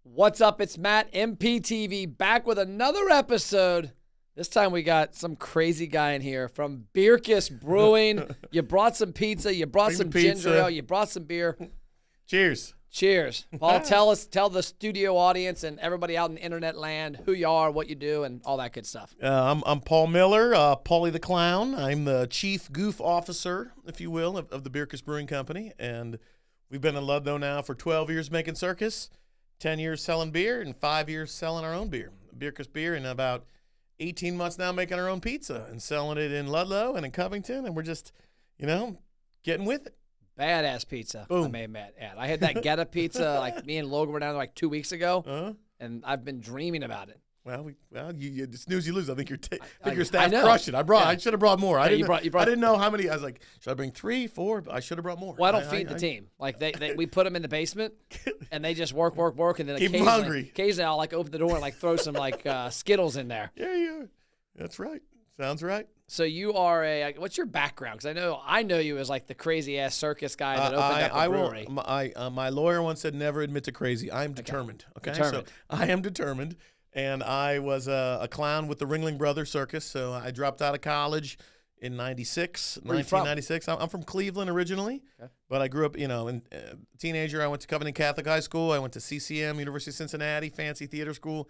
What's up? It's Matt, MPTV, back with another episode. This time we got some crazy guy in here from Bircus Brewing. You brought some pizza, you brought some ginger ale, you brought some beer. Cheers. Cheers. Paul, tell the studio audience and everybody out in internet land who you are, what you do, and all that good stuff. I'm Paul Miller, Paulie the Clown. I'm the chief goof officer, if you will, of the Bircus Brewing Company. And we've been in Ludlow now for 12 years making Circus, 10 years selling beer, and 5 years selling our own beer. Bircus beer, and about 18 months now making our own pizza and selling it in Ludlow and in Covington. And we're just, getting with it. Badass pizza. Boom. I may add. I had that Geta pizza, like me and Logan were down there like 2 weeks ago, and I've been dreaming about it. Well, you snooze, you lose. I think your I staff know. crushed it. I should have brought more. I Yeah, didn't. you brought I didn't know how many. I was like, should I bring 3, 4? I should have brought more. Well, I don't feed the team. Like we put them in the basement, and they just work, and then Keep 'em hungry. Occasionally, I'll like open the door and like throw some like Skittles in there. Yeah. That's right. Sounds right. So you are what's your background? Because I know you as like the crazy ass circus guy that opened up a brewery. My lawyer once said never admit to crazy. I am determined. Okay. Determined. So I am determined. And I was a clown with the Ringling Brothers Circus. So I dropped out of college in 1996. I'm from Cleveland originally, but I grew up, teenager. I went to Covenant Catholic High School. I went to CCM, University of Cincinnati, fancy theater school.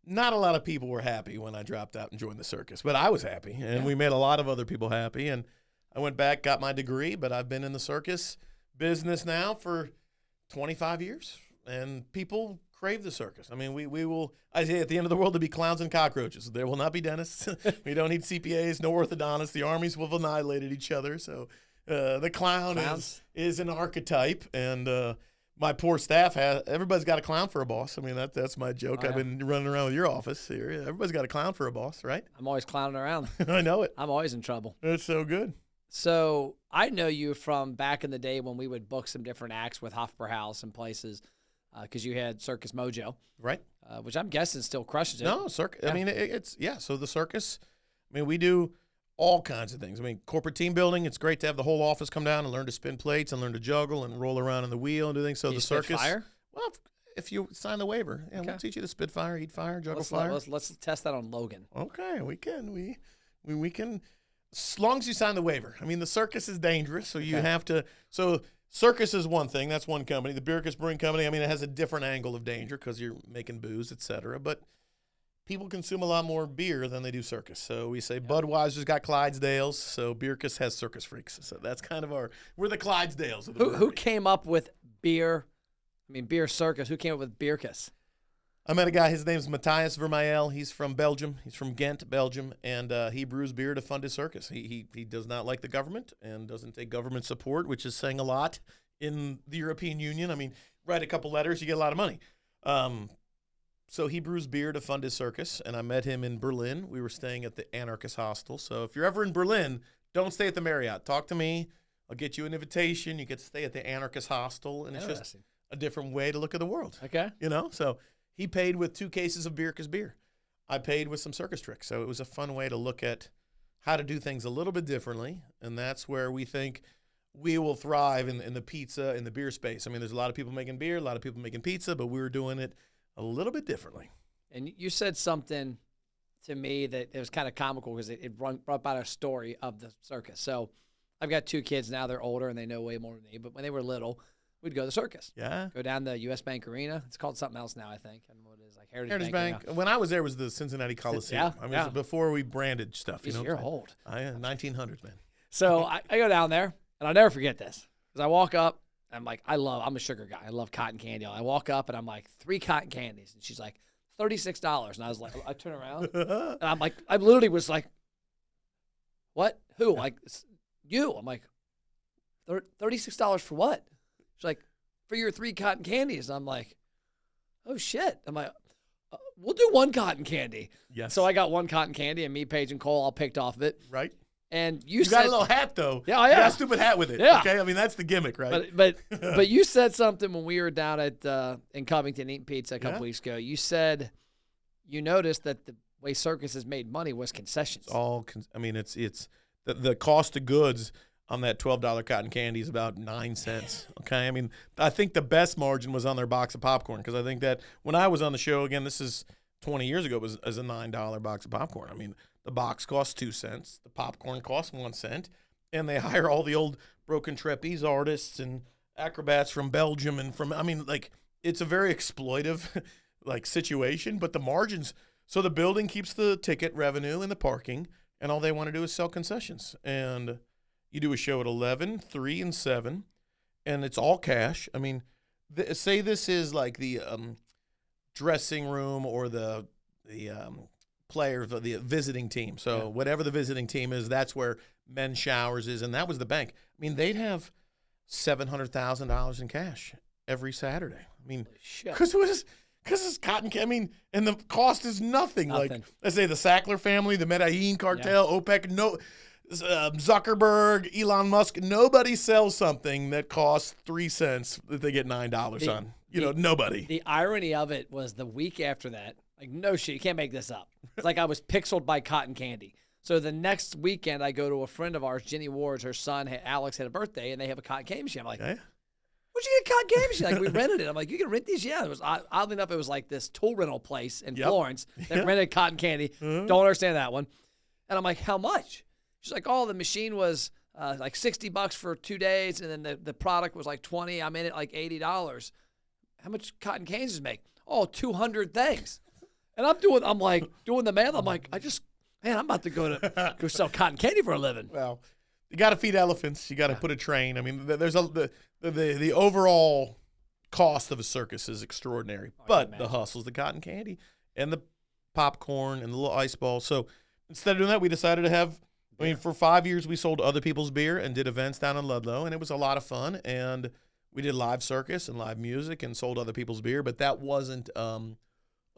Not a lot of people were happy when I dropped out and joined the circus, but I was happy, and we made a lot of other people happy. And I went back, got my degree, but I've been in the circus business now for 25 years, and people crave the circus. I mean, we will, I say at the end of the world, there'll be clowns and cockroaches. There will not be dentists. We don't need CPAs, no orthodontists. The armies will have annihilated each other. So the clown is an archetype, and my poor staff everybody's got a clown for a boss. I mean, that's my joke. Oh, yeah. I've been running around with your office here. Everybody's got a clown for a boss, right? I'm always clowning around. I know it. I'm always in trouble. That's so good. So I know you from back in the day when we would book some different acts with Hofbrauhaus and places, because you had Circus Mojo, Right. Which I'm guessing still crushes it. No, circus. Yeah. I mean, so the circus, I mean, we do all kinds of things. I mean, corporate team building, it's great to have the whole office come down and learn to spin plates and learn to juggle and roll around in the wheel and do things. So Can the you spit fire? fire? Well, if you sign the waiver, we'll teach you to spit fire, eat fire, juggle fire. Let's test that on Logan. Okay, we can. We can, as long as you sign the waiver. I mean, the circus is dangerous, so you have to. So Circus is one thing. That's one company. The Bircus Brewing Company, I mean, it has a different angle of danger because you're making booze, et cetera. But people consume a lot more beer than they do circus. So we say Budweiser's got Clydesdales, so Bircus has Circus Freaks. So that's kind of we're the Clydesdales of the brewery. Who came up with beer? I mean, beer circus. Who came up with Bircus? I met a guy, his name's Matthias Vermeyel. He's from Belgium. He's from Ghent, Belgium, and he brews beer to fund his circus. He does not like the government and doesn't take government support, which is saying a lot in the European Union. I mean, write a couple letters, you get a lot of money. So he brews beer to fund his circus, and I met him in Berlin. We were staying at the Anarchist Hostel. So if you're ever in Berlin, don't stay at the Marriott. Talk to me. I'll get you an invitation. You get to stay at the Anarchist Hostel, and it's just a different way to look at the world. Okay. So he paid with 2 cases of Bircus beer. I paid with some circus tricks. So it was a fun way to look at how to do things a little bit differently, and that's where we think we will thrive in the pizza and the beer space. I mean, there's a lot of people making beer, a lot of people making pizza, but we were doing it a little bit differently. And you said something to me that it was kind of comical because it brought about a story of the circus. So I've got 2 kids now. They're older and they know way more than me. But when they were little, we'd go to the circus. Yeah. Go down the U.S. Bank Arena. It's called something else now, I think. I don't know what it is, like Heritage Bank. When I was there, it was the Cincinnati Coliseum. I mean, it was before we branded stuff. You're old. 1900s, man. So I go down there, and I'll never forget this. Because I walk up, and I'm like, I'm a sugar guy. I love cotton candy. I walk up, and I'm like, 3 cotton candies. And she's like, $36. And I was like, I turn around, and I'm like, I literally was like, what? Who? Like, you. I'm like, $36 for what? She's like, for your 3 cotton candies. And I'm like, oh, shit. I'm like, we'll do 1 cotton candy. Yes. So I got 1 cotton candy, and me, Paige, and Cole all picked off of it. Right. And you got a little hat, though. Yeah, You got a stupid hat with it. Yeah. Okay, I mean, that's the gimmick, right? But you said something when we were down at in Covington eating pizza a couple weeks ago. You said you noticed that the way Circus has made money was concessions. It's the cost of goods on that $12 cotton candy is about 9 cents. Okay, I mean, I think the best margin was on their box of popcorn, because I think that when I was on the show, again, this is 20 years ago, was as a $9 box of popcorn. I mean, the box costs 2 cents, the popcorn costs 1 cent, and they hire all the old broken trapeze artists and acrobats from Belgium and from, I mean, like, it's a very exploitive like situation, but the margins, so the building keeps the ticket revenue and the parking, and all they want to do is sell concessions. And you do a show at 11, 3, and 7, and it's all cash. I mean, say this is like the dressing room or the players, the visiting team. So whatever the visiting team is, that's where men's showers is, and that was the bank. I mean, they'd have $700,000 in cash every Saturday. I mean, because it's cotton. I mean, and the cost is nothing. Like, let's say the Sackler family, the Medellin cartel, OPEC, no, Zuckerberg, Elon Musk. Nobody sells something that costs 3 cents that they get $9 on. Nobody. The irony of it was the week after that. Like, no shit, you can't make this up. It's like I was pixeled by cotton candy. So the next weekend, I go to a friend of ours, Jenny Ward's, her son, Alex, had a birthday, and they have a cotton candy machine. I'm like, where'd you get a cotton candy machine? Like, we rented it. I'm like, you can rent these? Yeah. It was, oddly enough, it was like this tool rental place in Florence that rented cotton candy. Don't understand that one. And I'm like, how much? She's like, oh, the machine was like $60 for 2 days, and then the product was like $20. I'm in it like $80. How much cotton candies does it make? Oh, 200 things. And I'm doing the math. I'm like, I'm about to go sell cotton candy for a living. Well, you got to feed elephants. You got to put a train. I mean, there's the overall cost of a circus is extraordinary, but the hustle's the cotton candy and the popcorn and the little ice balls. So instead of doing that, we decided to have. I mean, for 5 years, we sold other people's beer and did events down in Ludlow, and it was a lot of fun. And we did live circus and live music and sold other people's beer, but that wasn't a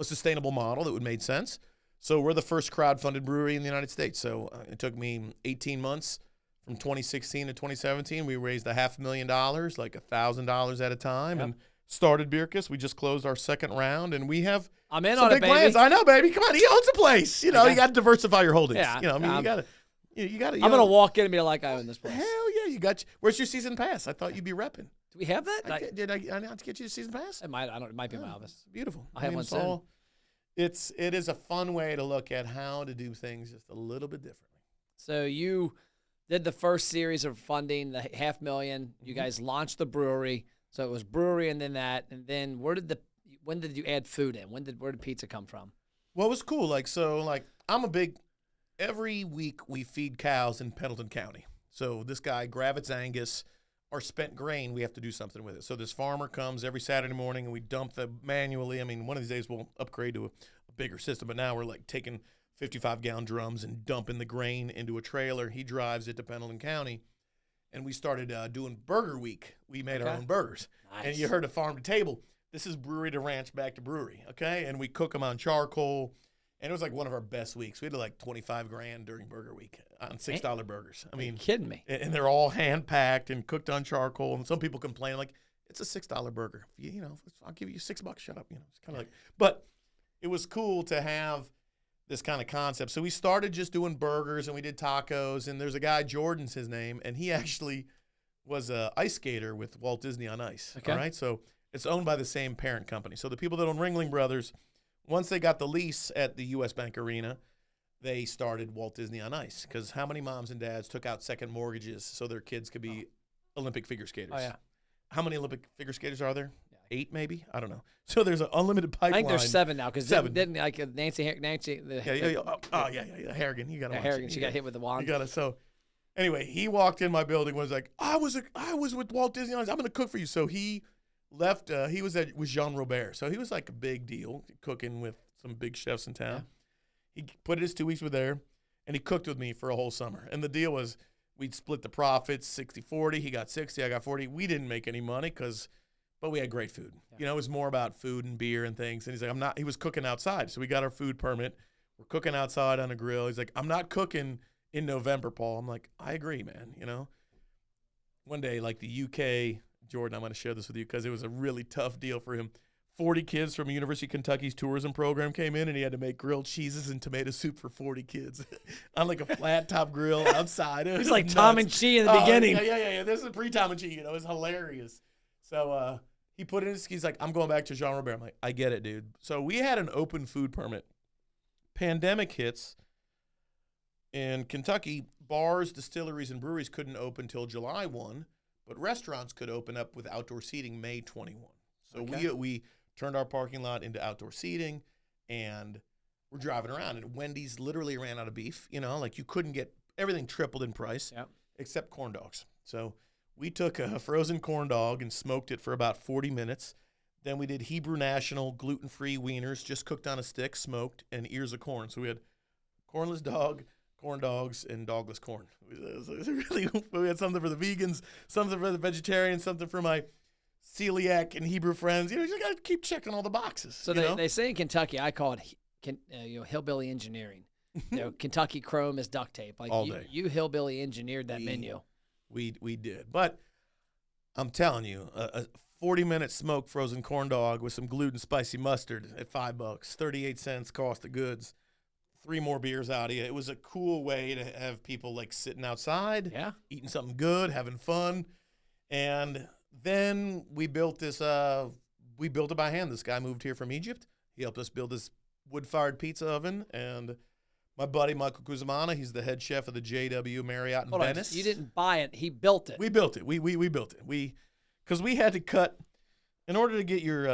sustainable model that would make sense. So we're the first crowdfunded brewery in the United States. So it took me 18 months from 2016 to 2017. We raised $500,000, like $1,000 at a time, and started Bircus. We just closed our second round, and we have I'm in some on big it, baby. plans. I know, baby. Come on, he owns a place. You got to diversify your holdings. Yeah, I mean, you got to. I'm gonna walk in and be like, I own this place. Hell yeah, you got. Where's your season pass? I thought you'd be repping. Do we have that? Did I not get you a season pass? It might. It might be in my office. Beautiful. I have one soon. It is a fun way to look at how to do things just a little bit differently. So you did the first series of funding, the $500,000. You guys launched the brewery. So it was brewery and then that. And then when did you add food in? Where did pizza come from? Well, it was cool. Every week we feed cows in Pendleton County. So this guy, Gravitz Angus, our spent grain, we have to do something with it. So this farmer comes every Saturday morning and we dump them manually. I mean, one of these days we'll upgrade to a bigger system, but now we're like taking 55-gallon drums and dumping the grain into a trailer. He drives it to Pendleton County, and we started doing Burger Week. We made our own burgers. Nice. And you heard of farm to table. This is brewery to ranch, back to brewery, okay? And we cook them on charcoal, and it was like one of our best weeks. We did like $25,000 during Burger Week on $6 burgers. I mean, are you kidding me? And they're all hand-packed and cooked on charcoal, and some people complain, like, it's a $6 burger. I'll give you $6. Shut up. It's kind of like, but it was cool to have this kind of concept. So we started just doing burgers, and we did tacos, and there's a guy, Jordan's his name, and he actually was an ice skater with Walt Disney on Ice. Okay. All right, so it's owned by the same parent company. So the people that own Ringling Brothers, once they got the lease at the U.S. Bank Arena, they started Walt Disney on Ice, because how many moms and dads took out second mortgages so their kids could be Olympic figure skaters? Oh, yeah. How many Olympic figure skaters are there? 8 maybe? I don't know. So there's an unlimited pipeline. I think there's 7 now, because didn't like Nancy. Harrigan. You got to watch Harrigan. She got hit with the wand. You got to. So anyway, he walked in my building, was like, I was with Walt Disney. I'm going to cook for you. So he left. He was with Jean Robert. So he was like a big deal, cooking with some big chefs in town. Yeah. He put his 2 weeks with there, and he cooked with me for a whole summer. And the deal was we'd split the profits 60-40. He got 60, I got 40. We didn't make any money but we had great food. Yeah. It was more about food and beer and things. And he's like, he was cooking outside. So we got our food permit. We're cooking outside on a grill. He's like, I'm not cooking in November, Paul. I'm like, I agree, man. One day, like the UK, Jordan, I'm going to share this with you because it was a really tough deal for him. 40 kids from University of Kentucky's tourism program came in, and he had to make grilled cheeses and tomato soup for 40 kids on like a flat top grill outside. It was like Tom and Chi in the beginning. Yeah. This is pre-Tom and Chi. You know, it was hilarious. So he put in he's like, I'm going back to Jean Robert. I'm like, I get it, dude. So we had an open food permit. Pandemic hits in Kentucky. Bars, distilleries, and breweries couldn't open till July 1, but restaurants could open up with outdoor seating May 21. So we turned our parking lot into outdoor seating, and we're driving around. And Wendy's literally ran out of beef. You know, like you couldn't get everything tripled in price except corn dogs. So we took a frozen corn dog and smoked it for about 40 minutes. Then we did Hebrew National gluten-free wieners, just cooked on a stick, smoked, and ears of corn. So we had cornless dog, corn dogs, and dogless corn. We had something for the vegans, something for the vegetarians, something for my celiac and Hebrew friends. You know, you just got to keep checking all the boxes. So they say in Kentucky, I call it hillbilly engineering. Kentucky Chrome is duct tape. Like all day. You hillbilly engineered that menu. We did. But I'm telling you, a 40-minute smoked frozen corn dog with some gluten spicy mustard at $5, 38 cents cost of goods. 3 more beers out of you. It was a cool way to have people like sitting outside, eating something good, having fun. And then we built this, we built it by hand. This guy moved here from Egypt. He helped us build this wood-fired pizza oven. And my buddy, Michael Kuzmana, he's the head chef of the JW Marriott in Venice. You didn't buy it. He built it. We built it. We built it. Because we had to cut, in order to get your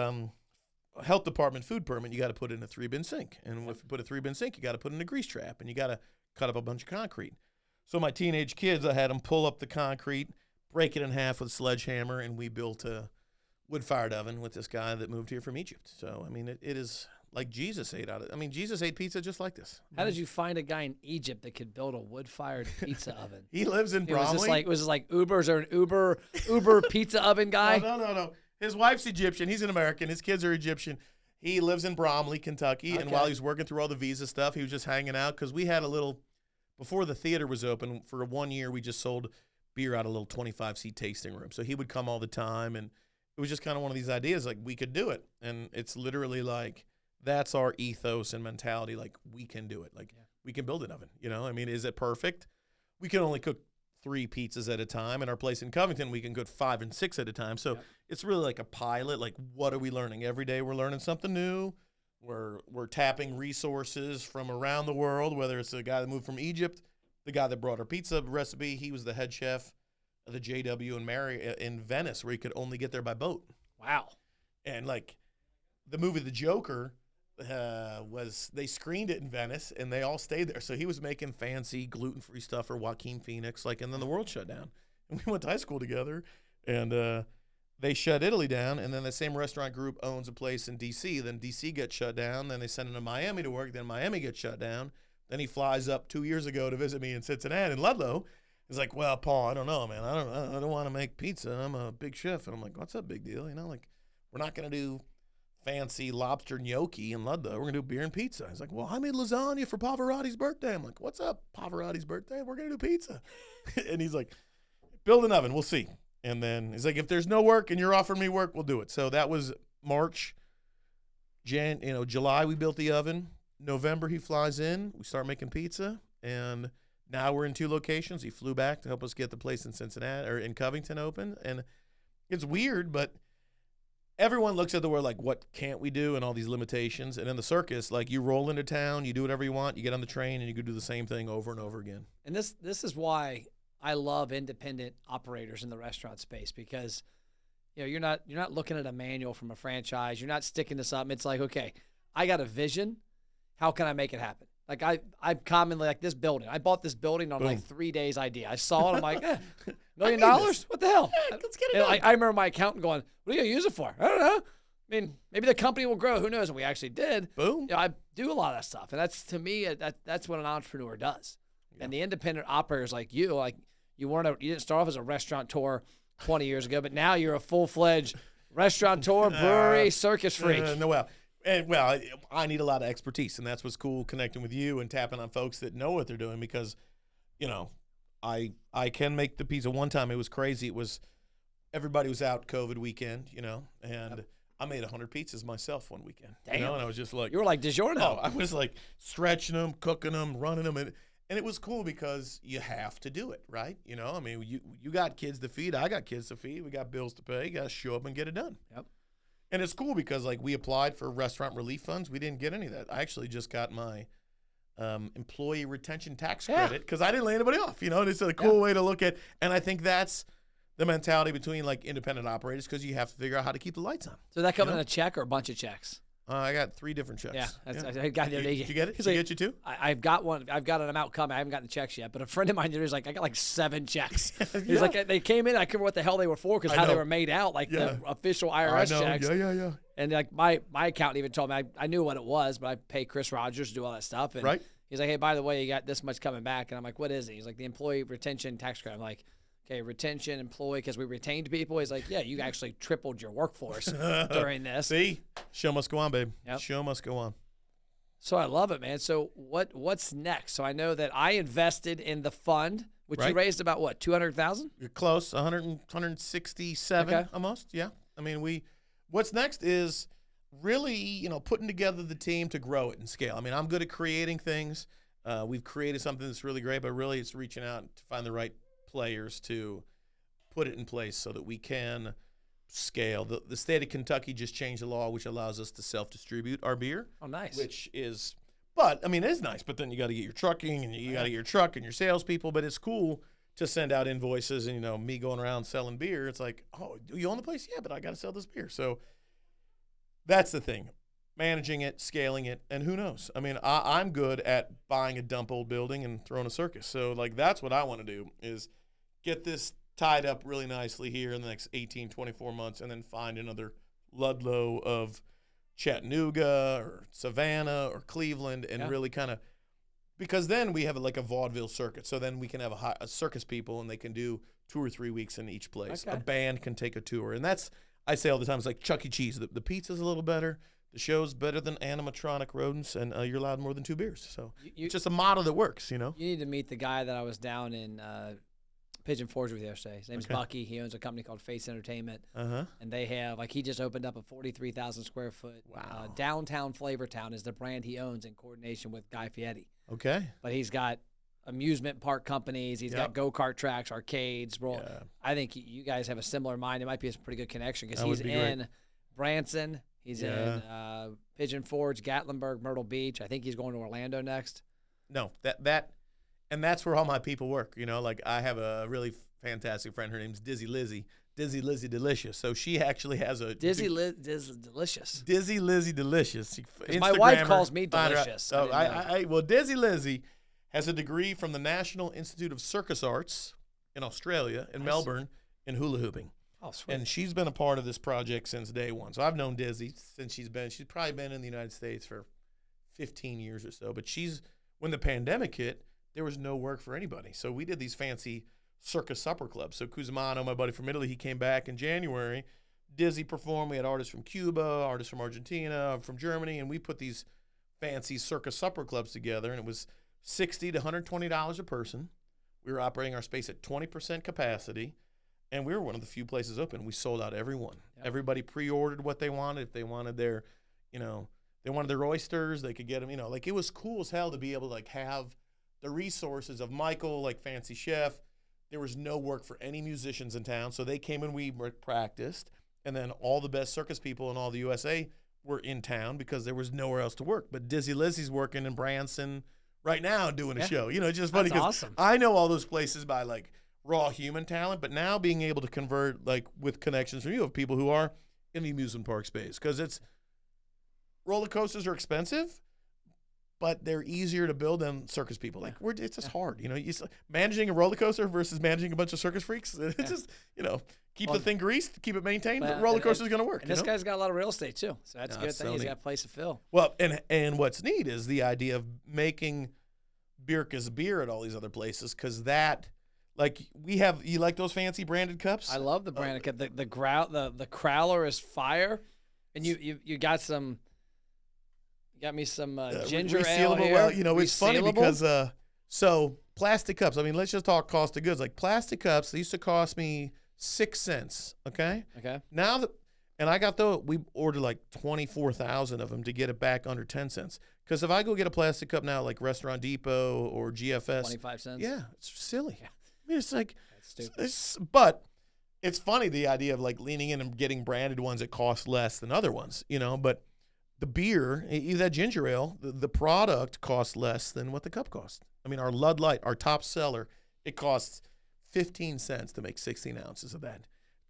health department food permit, you got to put in a 3-bin sink. And if you put a 3-bin sink, you got to put in a grease trap. And you got to cut up a bunch of concrete. So my teenage kids, I had them pull up the concrete, break it in half with a sledgehammer, and we built a wood-fired oven with this guy that moved here from Egypt. So, I mean, it is like Jesus ate out of it. I mean, Jesus ate pizza just like this. How did you find a guy in Egypt that could build a wood-fired pizza oven? He lives in Bromley. Was this like Uber's or an Uber pizza oven guy? No. His wife's Egyptian. He's an American. His kids are Egyptian. He lives in Bromley, Kentucky. Okay. And while he was working through all the visa stuff, he was just hanging out because we had a little, before the theater was open, for 1 year, we just sold beer out of a little 25-seat tasting room. So he would come all the time. And it was just kind of one of these ideas, like we could do it. And it's literally like, that's our ethos and mentality. Like we can do it. Like we can build an oven. You know, I mean, is it perfect? We can only cook 3 pizzas at a time. In our place in Covington, we can cook 5 and 6 at a time. So it's really like a pilot. Like, what are we learning? Every day we're learning something new. We're tapping resources from around the world, whether it's the guy that moved from Egypt, the guy that brought our pizza recipe. He was the head chef of the JW and Mary in Venice, where he could only get there by boat. Wow. And like the movie The Joker, they screened it in Venice and they all stayed there. So he was making fancy gluten-free stuff for Joaquin Phoenix, like, and then the world shut down. And we went to high school together, and they shut Italy down, and then the same restaurant group owns a place in D.C. Then D.C. gets shut down. Then they send him to Miami to work. Then Miami gets shut down. Then he flies up 2 years ago to visit me in Cincinnati. And Ludlow is like, well, Paul, I don't know, man. I don't want to make pizza. I'm a big chef. And I'm like, what's a big deal? You know, like, we're not going to do fancy lobster gnocchi in Ludlow. We're going to do beer and pizza. He's like, well, I made lasagna for Pavarotti's birthday. I'm like, what's up, Pavarotti's birthday? We're going to do pizza. And he's like, build an oven. We'll see. And then he's like, if there's no work and you're offering me work, we'll do it. So that was March. July we built the oven. November he flies in. We start making pizza. And now we're in 2 locations. He flew back to help us get the place in Cincinnati or in Covington open. And it's weird, but everyone looks at the word like, what can't we do, and all these limitations. And in the circus, like, you roll into town, you do whatever you want, you get on the train, and you can do the same thing over and over again. And this is why I love independent operators in the restaurant space, because you're not looking at a manual from a franchise. You're not sticking to something. It's like, okay, I got a vision. How can I make it happen? Like I commonly, like, this building. I bought this building on like 3 days idea. I saw it. I'm like, $1 million? What the hell? Yeah, let's get it done. I remember my accountant going, what are you going to use it for? I don't know. I mean, maybe the company will grow. Who knows? And we actually did. Boom. I do a lot of that stuff. And that's, to me, that's what an entrepreneur does. Yeah. And the independent operators like you didn't start off as a restaurateur 20 years ago, but now you're a full-fledged restaurateur, brewery, circus freak. I need a lot of expertise, and that's what's cool, connecting with you and tapping on folks that know what they're doing, because, I can make the pizza. One time it was crazy. It was, everybody was out COVID weekend, and I made 100 pizzas myself one weekend. Damn. You know, and I was just like, You were like DiGiorno. oh, I was like stretching them, cooking them, running them, and it was cool because you have to do it, right? You know, I mean, you got kids to feed, I got kids to feed, we got bills to pay. You got to show up and get it done. Yep. And it's cool because like we applied for restaurant relief funds, we didn't get any of that. I actually just got my employee retention tax credit because I didn't lay anybody off. You know, and it's a cool way to look at, and I think that's the mentality between like independent operators because you have to figure out how to keep the lights on. So that coming in a check or a bunch of checks? I got 3 different checks. Yeah, I got Did you get it? Did you get you 2? I've got one. I've got an amount coming. I haven't gotten the checks yet. But a friend of mine was like, I got like 7 checks. He's like, they came in. I couldn't remember what the hell they were for because how they were made out, like the official IRS checks. Yeah. And like my accountant even told me I knew what it was, but I pay Chris Rogers to do all that stuff. And he's like, hey, by the way, you got this much coming back. And I'm like, what is it? He's like, the employee retention tax credit. I'm like, okay, retention, employee, because we retained people. He's like, yeah, you actually tripled your workforce during this. See? Show must go on, babe. Yep. Show must go on. So I love it, man. So what's next? So I know that I invested in the fund, which you raised about, what, 200,000? You're close, 167 almost, yeah. I mean, what's next is really, you know, putting together the team to grow it and scale. I mean, I'm good at creating things. We've created something that's really great, but really it's reaching out to find the right players to put it in place so that we can scale. The state of Kentucky just changed the law, which allows us to self-distribute our beer. Oh, nice. Which is, but I mean, it is nice. But then you got to get your trucking, and you got to get your truck and your salespeople. But it's cool to send out invoices, and you know, me going around selling beer. It's like, oh, do you own the place? Yeah, but I got to sell this beer. So that's the thing. Managing it, scaling it, and who knows? I mean, I'm good at buying a dump old building and throwing a circus. So, like, that's what I want to do is get this tied up really nicely here in the next 18, 24 months and then find another Ludlow of Chattanooga or Savannah or Cleveland and really kind of – because then we have like a vaudeville circuit. So then we can have a circus people and they can do 2 or 3 weeks in each place. Okay. A band can take a tour. And that's – I say all the time, it's like Chuck E. Cheese. The pizza's a little better. The show's better than animatronic rodents, and you're allowed more than 2 beers. So it's just a model that works, you know? You need to meet the guy that I was down in Pigeon Forge with yesterday. His name's Bucky. He owns a company called Face Entertainment. And they have, like, he just opened up a 43,000 square foot downtown Flavortown is the brand he owns in coordination with Guy Fieri. Okay. But he's got amusement park companies. He's got go-kart tracks, arcades. Bro, I think you guys have a similar mind. It might be a pretty good connection because he's in Branson. He's in Pigeon Forge, Gatlinburg, Myrtle Beach. I think he's going to Orlando next. No, and that's where all my people work. You know, like I have a really fantastic friend. Her name's Lizzy Delicious. So she actually has a Delicious. Dizzy Lizzy Delicious. My wife calls me delicious. So well, Dizzy Lizzy has a degree from the National Institute of Circus Arts in Australia, in Melbourne, in hula hooping. Oh, sweet. And she's been a part of this project since day one. So I've known Dizzy since she's probably been in the United States for 15 years or so. But when the pandemic hit, there was no work for anybody. So we did these fancy circus supper clubs. So Cusimano, my buddy from Italy, he came back in January. Dizzy performed. We had artists from Cuba, artists from Argentina, from Germany, and we put these fancy circus supper clubs together, and it was $60 to $120 a person. We were operating our space at 20% capacity. And we were one of the few places open. We sold out every one. Yep. Everybody pre-ordered what they wanted. If they wanted their, they wanted their oysters, they could get them. Like it was cool as hell to be able to like have the resources of Michael, like fancy chef. There was no work for any musicians in town, so they came and we practiced. And then all the best circus people in all the USA were in town because there was nowhere else to work. But Dizzy Lizzy's working in Branson right now doing a show. It's just funny because I know all those places by like raw human talent, but now being able to convert like with connections from you of people who are in the amusement park space because roller coasters are expensive, but they're easier to build than circus people. Like it's just hard, managing a roller coaster versus managing a bunch of circus freaks. It's just keep the thing greased, keep it maintained. But roller coaster is going to work. And this guy's got a lot of real estate too, so that's a good thing. He's got a place to fill. Well, and what's neat is the idea of making Bircus beer at all these other places because that. Like you like those fancy branded cups? I love the branded cup. The crowler is fire, and you got me some ginger ale here. Well, it's funny because so plastic cups. I mean, let's just talk cost of goods. Like plastic cups, they used to cost me 6 cents. Okay. Okay. Now And we ordered like 24,000 of them to get it back under 10 cents. Because if I go get a plastic cup now, like Restaurant Depot or GFS, 25 cents. yeah, it's silly. Yeah. I mean, it's like, that's stupid. But it's funny, the idea of like leaning in and getting branded ones that cost less than other ones, but the beer, that ginger ale, the product costs less than what the cup costs. I mean, our Lud Light, our top seller, it costs 15 cents to make 16 ounces of that.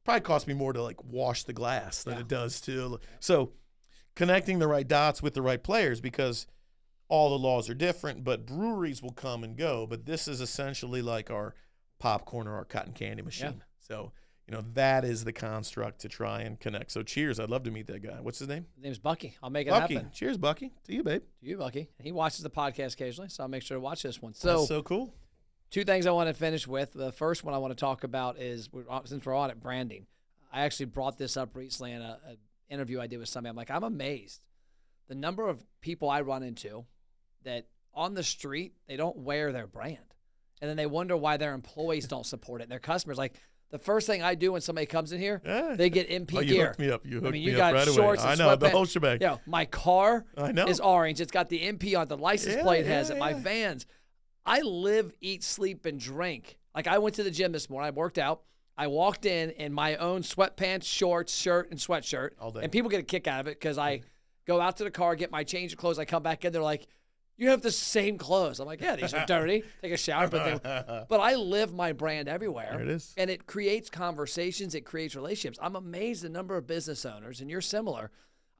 Probably cost me more to like wash the glass than it does to. So connecting the right dots with the right players, because all the laws are different, but breweries will come and go. But this is essentially like our popcorn or our cotton candy machine. Yeah. So, that is the construct to try and connect. So cheers. I'd love to meet that guy. What's his name? His name's Bucky. I'll make it happen. Cheers, Bucky. To you, babe. To you, Bucky. He watches the podcast occasionally, so I'll make sure to watch this one. That's so cool. Two things I want to finish with. The first one I want to talk about is, since we're on it, branding. I actually brought this up recently in an interview I did with somebody. I'm like, I'm amazed the number of people I run into that on the street, they don't wear their brand. And then they wonder why their employees don't support it. And their customers, like, the first thing I do when somebody comes in here, they get MP you gear. Hooked me up. You hooked you me got up right shorts away. and I know, the sweatpants. whole shebang. My car is orange. It's got the MP on it. The license plate has it. My vans. I live, eat, sleep, and drink. Like, I went to the gym this morning. I worked out. I walked in my own sweatpants, shorts, shirt, and sweatshirt. All day. And people get a kick out of it because I go out to the car, get my change of clothes. I come back in. They're like, you have the same clothes. I'm like, yeah, these are dirty. Take a shower. But I live my brand everywhere. There it is. And it creates conversations. It creates relationships. I'm amazed the number of business owners, and you're similar,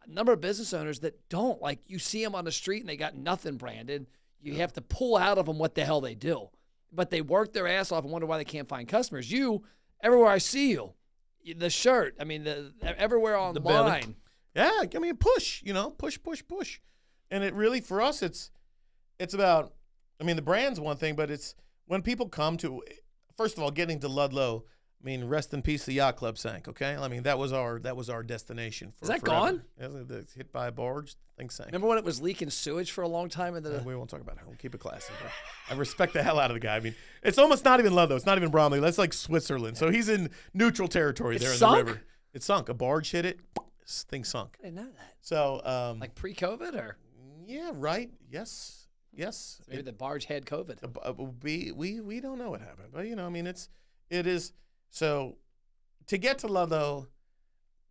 a number of business owners that don't. Like, you see them on the street and they got nothing branded. You have to pull out of them what the hell they do. But they work their ass off and wonder why they can't find customers. You, everywhere I see you, the shirt, everywhere online. Yeah, I mean, push, push. And it really, for us, it's about, the brand's one thing, but it's when people come to, first of all, getting to Ludlow. Rest in peace, the yacht club sank. Okay, that was our destination. Is that forever. gone? It's hit by a barge. Things sank. Remember when it was leaking sewage for a long time? We won't talk about it. We'll keep it classy. I respect the hell out of the guy. It's almost not even Ludlow. It's not even Bromley. That's like Switzerland. So he's in neutral territory there in the river. It sunk. A barge hit it. This thing sunk. I didn't know that. So like pre-COVID or? Yeah. Right. Yes. So maybe the barge had COVID. We don't know what happened, but it is. So to get to Ludlow,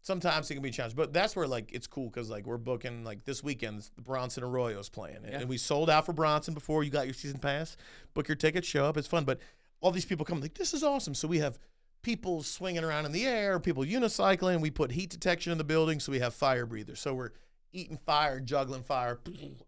sometimes it can be challenging, but that's where it's cool because we're booking this weekend the Bronson Arroyo's playing, and we sold out for Bronson before you got your season pass. Book your ticket, show up, it's fun. But all these people come this is awesome. So we have people swinging around in the air, people unicycling. We put heat detection in the building, so we have fire breathers. So we're eating fire, juggling fire.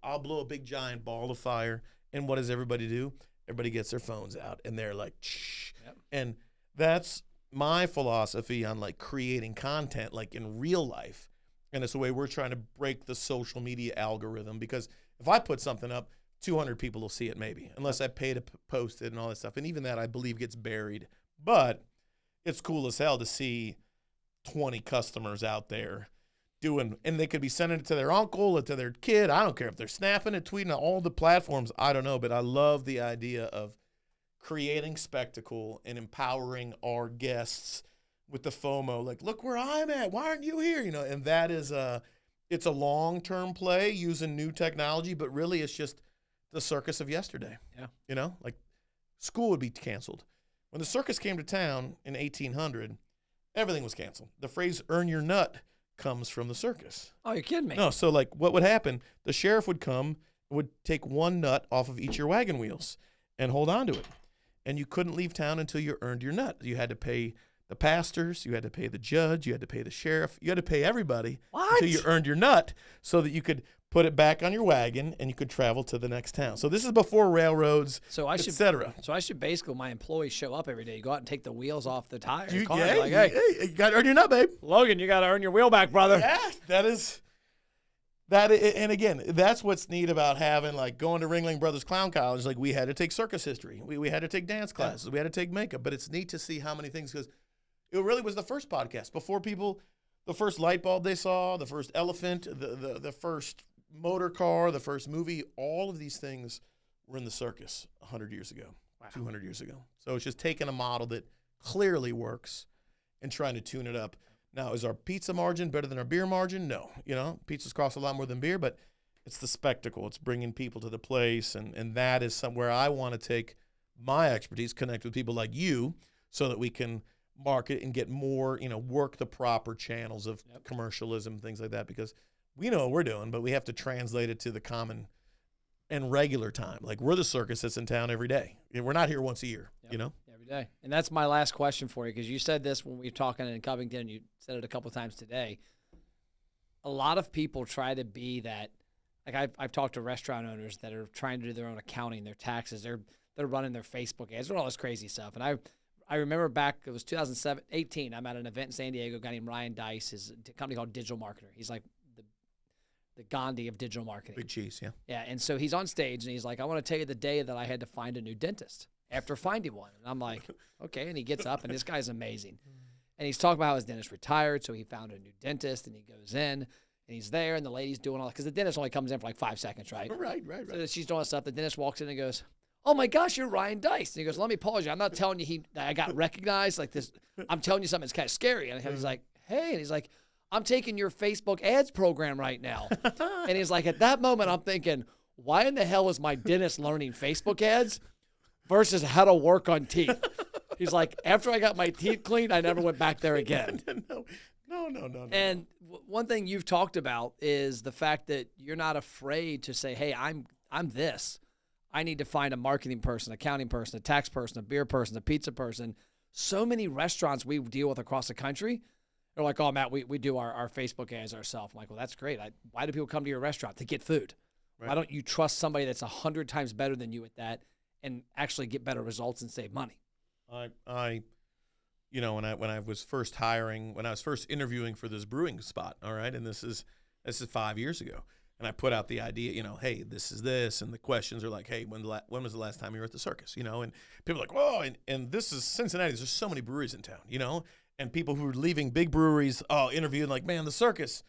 I'll blow a big giant ball of fire, and what does everybody do? Everybody gets their phones out, and they're like, shh. Yep. And that's my philosophy on creating content in real life. And it's the way we're trying to break the social media algorithm, because if I put something up, 200 people will see it maybe, unless I pay to post it and all that stuff. And even that, I believe, gets buried. But it's cool as hell to see 20 customers out there doing, and they could be sending it to their uncle or to their kid. I don't care if they're snapping it, tweeting on all the platforms. I don't know, but I love the idea of creating spectacle and empowering our guests with the FOMO. Look where I'm at. Why aren't you here? And that is it's a long-term play using new technology, but really it's just the circus of yesterday. Yeah. School would be canceled. When the circus came to town in 1800, everything was canceled. The phrase "earn your nut" comes from the circus. Oh, you're kidding me. No, so what would happen? The sheriff would come, would take one nut off of each of your wagon wheels and hold on to it. And you couldn't leave town until you earned your nut. You had to pay the pastors, you had to pay the judge, you had to pay the sheriff, you had to pay everybody until you earned your nut so that you could put it back on your wagon and you could travel to the next town. So this is before railroads, etc. So I should basically, my employees show up every day. You go out and take the wheels off the tire. Hey, you got to earn your nut, babe. Logan, you got to earn your wheel back, brother. Yeah, that is. And again, that's what's neat about having going to Ringling Brothers Clown College. We had to take circus history. We had to take dance classes. We had to take makeup. But it's neat to see how many things, because it really was the first podcast. Before people, the first light bulb they saw, the first elephant, the first motor car, the first movie, all of these things were in the circus 100 years ago, 200 years ago. So it's just taking a model that clearly works and trying to tune it up. Now, is our pizza margin better than our beer margin? No. You know, pizzas cost a lot more than beer, but it's the spectacle. It's bringing people to the place, and that is somewhere I want to take my expertise, connect with people like you, so that we can market and get more, you know, work the proper channels of commercialism, things like that, because we know what we're doing, but we have to translate it to the common and regular time. Like, we're the circus that's in town every day. We're not here once a year, you know? Every day. And that's my last question for you, because you said this when we were talking in Covington, you said it a couple of times today. A lot of people try to be that. Like, I've talked to restaurant owners that are trying to do their own accounting, their taxes, they're running their Facebook ads, doing all this crazy stuff. And I remember back, it was 2018, I'm at an event in San Diego, a guy named Ryan Dice, is a company called Digital Marketer. He's like the Gandhi of digital marketing. Big cheese, yeah. Yeah, and so he's on stage, and he's like, I want to tell you the day that I had to find a new dentist after finding one. And I'm like, okay, and he gets up, and this guy's amazing. And he's talking about how his dentist retired, so he found a new dentist, and he goes in, and he's there, and the lady's doing all that, because the dentist only comes in for like 5 seconds, right? Right. So she's doing stuff. The dentist walks in and goes, oh my gosh, you're Ryan Dice. And he goes, let me pause you. I'm not telling you I got recognized like this. I'm telling you something that's kind of scary. And he's like, hey, and he's like, I'm taking your Facebook ads program right now. And he's like, at that moment, I'm thinking, why in the hell is my dentist learning Facebook ads versus how to work on teeth? He's like, after I got my teeth cleaned, I never went back there again. No. And one thing you've talked about is the fact that you're not afraid to say, hey, I'm this. I need to find a marketing person, accounting person, a tax person, a beer person, a pizza person. So many restaurants we deal with across the country are like, oh, Matt, we do our Facebook ads ourselves. I'm like, well, that's great. Why do people come to your restaurant? To get food. Right. Why don't you trust somebody that's 100 times better than you at that and actually get better results and save money? You know, when I was first interviewing for this brewing spot, all right, and this is 5 years ago. And I put out the idea, you know, hey, this is this. And the questions are like, hey, when was the last time you were at the Circus? You know, and people are like, whoa, and this is Cincinnati. There's so many breweries in town, you know, and people who are leaving big breweries, interviewing like, man, the Circus,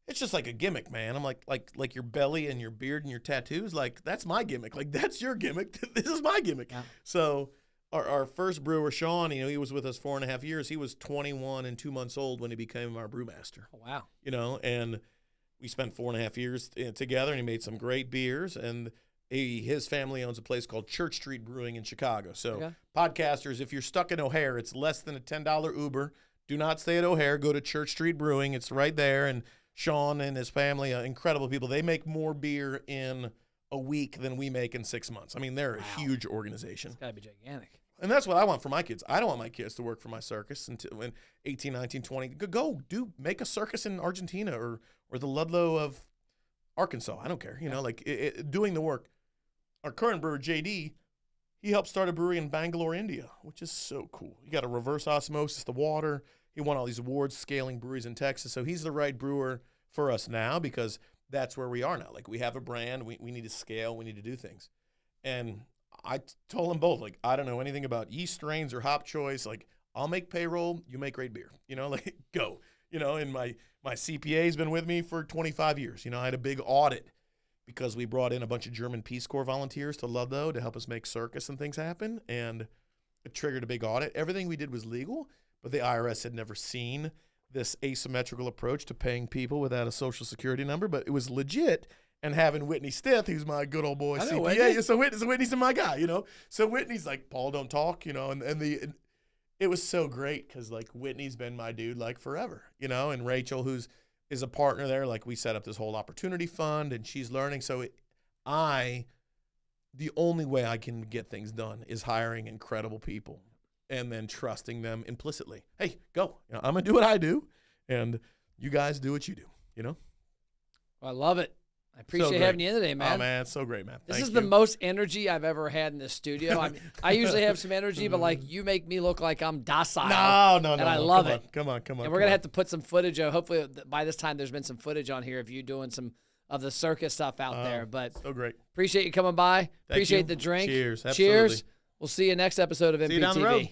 it's just like a gimmick, man. I'm like your belly and your beard and your tattoos, like, that's my gimmick. Like, that's your gimmick. This is my gimmick. Yeah. So our first brewer, Sean, you know, he was with us 4.5 years. He was 21 and 2 months old when he became our brewmaster. Oh, wow. You know, and we spent 4.5 years together, and he made some great beers. And his family owns a place called Church Street Brewing in Chicago. So podcasters, if you're stuck in O'Hare, it's less than a $10 Uber. Do not stay at O'Hare. Go to Church Street Brewing. It's right there. And Sean and his family, incredible people. They make more beer in a week than we make in 6 months. I mean, they're a huge organization. It's got to be gigantic. And that's what I want for my kids. I don't want my kids to work for my circus until when 18, 19, 20. Make a circus in Argentina or the Ludlow of Arkansas. I don't care. You know, like doing the work. Our current brewer, JD, he helped start a brewery in Bangalore, India, which is so cool. You got to reverse osmosis the water. He won all these awards scaling breweries in Texas. So he's the right brewer for us now because that's where we are now. Like, we have a brand. We need to scale. We need to do things. And I told them both, like, I don't know anything about yeast strains or hop choice. Like, I'll make payroll. You make great beer. You know, like, go. You know, and my CPA's been with me for 25 years. You know, I had a big audit because we brought in a bunch of German Peace Corps volunteers to Ludlow to help us make circus and things happen. And it triggered a big audit. Everything we did was legal, but the IRS had never seen this asymmetrical approach to paying people without a social security number, but it was legit. And having Whitney Stith, who's my good old boy CPA, Whitney. So Whitney's my guy, you know. So Whitney's like, Paul, don't talk, you know. And it was so great because, like, Whitney's been my dude like forever, you know. And Rachel, is a partner there, like, we set up this whole opportunity fund, and she's learning. So the only way I can get things done is hiring incredible people and then trusting them implicitly. Hey, go. You know, I'm gonna do what I do, and you guys do what you do. You know. Well, I love it. I appreciate having you in today, man. Oh, man, it's so great, man. This is the most energy I've ever had in the studio. I mean, I usually have some energy, but, like, you make me look like I'm docile. No. And I love it. Come on. And we're going to have to put some footage of, hopefully by this time there's been some footage on here of you doing some of the circus stuff out there. But so great. Appreciate you coming by. Appreciate the drink. Cheers. Cheers. We'll see you next episode of MPTV. See you down the road.